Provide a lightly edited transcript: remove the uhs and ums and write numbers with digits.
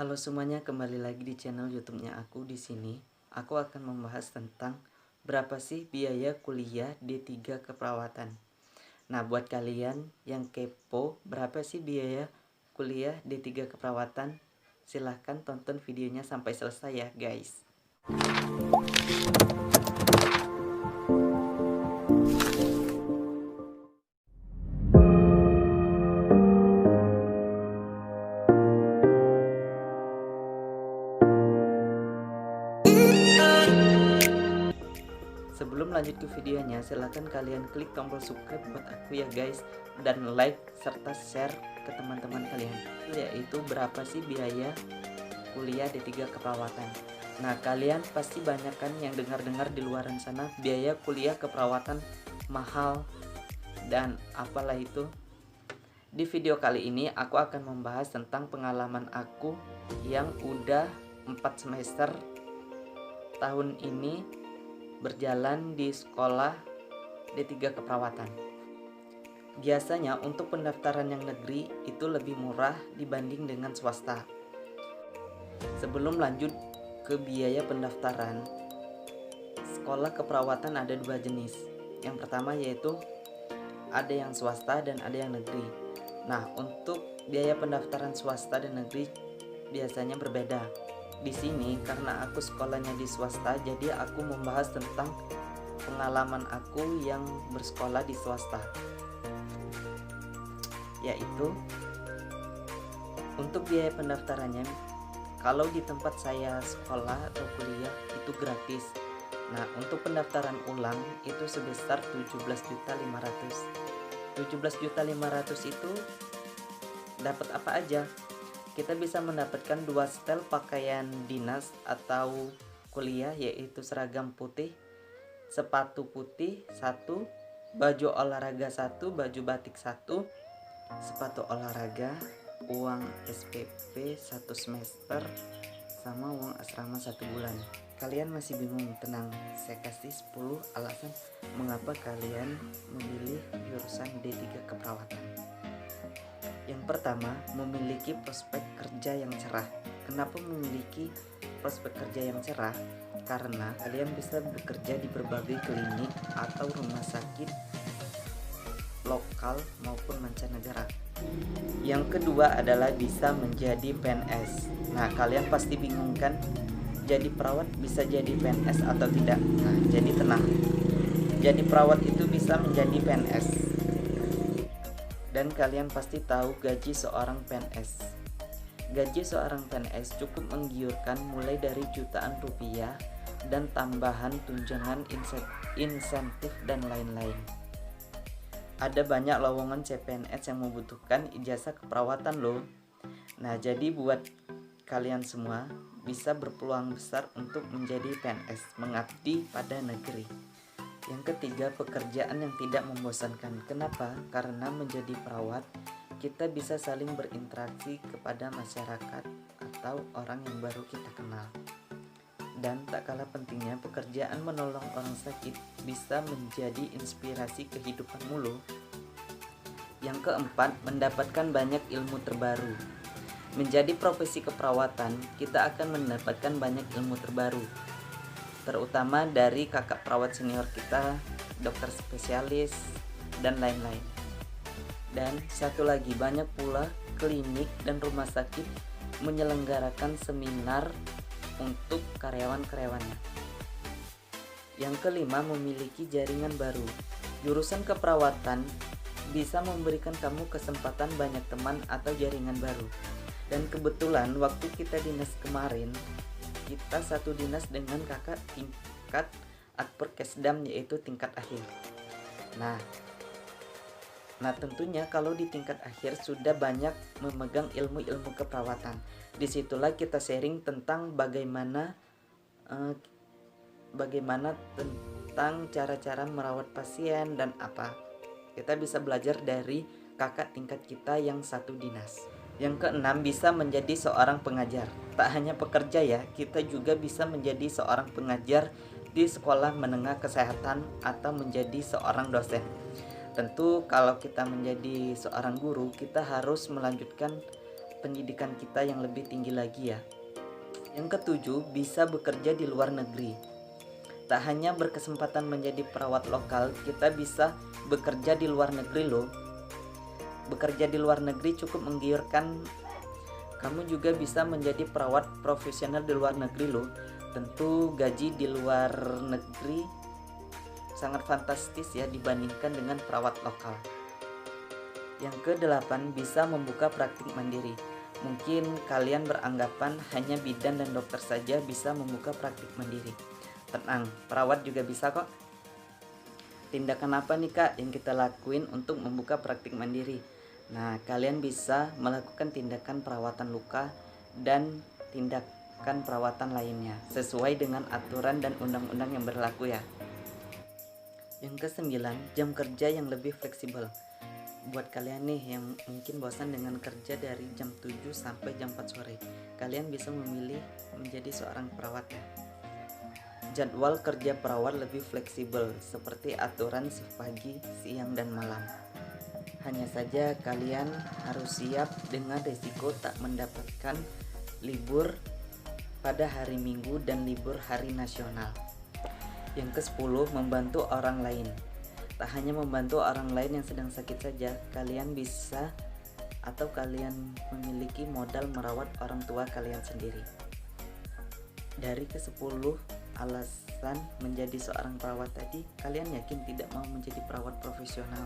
Halo semuanya, kembali lagi di channel YouTube-nya aku. Di sini aku akan membahas tentang berapa sih biaya kuliah D3 keperawatan. Nah, buat kalian yang kepo berapa sih biaya kuliah D3 keperawatan, silahkan tonton videonya sampai selesai ya, guys. Sebelum lanjut ke videonya, silahkan kalian klik tombol subscribe buat aku ya guys, dan like serta share ke teman-teman kalian, yaitu berapa sih biaya kuliah D3 keperawatan. Nah, kalian pasti banyak kan yang dengar-dengar di luaran sana biaya kuliah keperawatan mahal dan apalah itu. Di video kali ini aku akan membahas tentang pengalaman aku yang udah 4 semester tahun ini berjalan di sekolah D3 keperawatan. Biasanya untuk pendaftaran yang negeri itu lebih murah dibanding dengan swasta. Sebelum lanjut ke biaya pendaftaran, sekolah keperawatan ada dua jenis. Yang pertama yaitu ada yang swasta dan ada yang negeri. Nah, untuk biaya pendaftaran swasta dan negeri biasanya berbeda. Di sini karena aku sekolahnya di swasta, jadi aku membahas tentang pengalaman aku yang bersekolah di swasta. Yaitu untuk biaya pendaftarannya, kalau di tempat saya sekolah atau kuliah itu gratis. Nah, untuk pendaftaran ulang itu sebesar 17.500. 17.500 itu dapat apa aja? Kita bisa mendapatkan 2 setel pakaian dinas atau kuliah, yaitu seragam putih, sepatu putih 1, baju olahraga 1, baju batik 1, sepatu olahraga, uang SPP 1 semester, sama uang asrama 1 bulan. Kalian masih bingung? Tenang, saya kasih 10 alasan mengapa kalian memilih jurusan D3 keperawatan. Yang pertama, memiliki prospek kerja yang cerah. Kenapa memiliki prospek kerja yang cerah? Karena kalian bisa bekerja di berbagai klinik atau rumah sakit lokal maupun mancanegara. Yang kedua adalah bisa menjadi PNS. Nah, kalian pasti bingung kan? Jadi perawat bisa jadi PNS atau tidak? Nah, jadi tenang. Jadi perawat itu bisa menjadi PNS. Dan kalian pasti tahu gaji seorang PNS. Gaji seorang PNS cukup menggiurkan, mulai dari jutaan rupiah dan tambahan tunjangan insentif dan lain-lain. Ada banyak lowongan CPNS yang membutuhkan ijazah keperawatan loh. Nah, jadi buat kalian semua bisa berpeluang besar untuk menjadi PNS, mengabdi pada negeri. Yang ketiga, pekerjaan yang tidak membosankan. Kenapa? Karena menjadi perawat, kita bisa saling berinteraksi kepada masyarakat atau orang yang baru kita kenal. Dan tak kalah pentingnya, pekerjaan menolong orang sakit bisa menjadi inspirasi kehidupanmu loh. Yang keempat, mendapatkan banyak ilmu terbaru. Menjadi profesi keperawatan, kita akan mendapatkan banyak ilmu terbaru, terutama dari kakak perawat senior kita, dokter spesialis, dan lain-lain. Dan satu lagi, banyak pula klinik dan rumah sakit menyelenggarakan seminar untuk karyawan-karyawannya. Yang kelima, memiliki jaringan baru. Jurusan keperawatan bisa memberikan kamu kesempatan banyak teman atau jaringan baru. Dan kebetulan waktu kita dinas kemarin, kita satu dinas dengan kakak tingkat Adperkesdam, yaitu tingkat akhir. Nah tentunya kalau di tingkat akhir sudah banyak memegang ilmu-ilmu keperawatan. Disitulah kita sharing tentang bagaimana tentang cara-cara merawat pasien dan apa. Kita bisa belajar dari kakak tingkat kita yang satu dinas. Yang keenam, bisa menjadi seorang pengajar. Tak hanya pekerja ya, kita juga bisa menjadi seorang pengajar di sekolah menengah kesehatan atau menjadi seorang dosen. Tentu kalau kita menjadi seorang guru, kita harus melanjutkan pendidikan kita yang lebih tinggi lagi ya. Yang ketujuh, bisa bekerja di luar negeri. Tak hanya berkesempatan menjadi perawat lokal, kita bisa bekerja di luar negeri loh. Bekerja di luar negeri cukup menggiurkan. Kamu juga bisa menjadi perawat profesional di luar negeri loh. Tentu gaji di luar negeri sangat fantastis ya dibandingkan dengan perawat lokal. Yang kedelapan, bisa membuka praktik mandiri. Mungkin kalian beranggapan hanya bidan dan dokter saja bisa membuka praktik mandiri. Tenang, perawat juga bisa kok. Tindakan apa nih kak yang kita lakuin untuk membuka praktik mandiri? Nah, kalian bisa melakukan tindakan perawatan luka dan tindakan perawatan lainnya sesuai dengan aturan dan undang-undang yang berlaku ya. Yang kesembilan, jam kerja yang lebih fleksibel. Buat kalian nih yang mungkin bosan dengan kerja dari jam 7 sampai jam 4 sore, kalian bisa memilih menjadi seorang perawat ya. Jadwal kerja perawat lebih fleksibel seperti aturan shift pagi, siang, dan malam. Hanya saja kalian harus siap dengan risiko tak mendapatkan libur pada hari Minggu dan libur hari nasional. Yang ke-10, membantu orang lain. Tak hanya membantu orang lain yang sedang sakit saja, kalian bisa atau kalian memiliki modal merawat orang tua kalian sendiri. Dari ke-10 alasan menjadi seorang perawat tadi, kalian yakin tidak mau menjadi perawat profesional?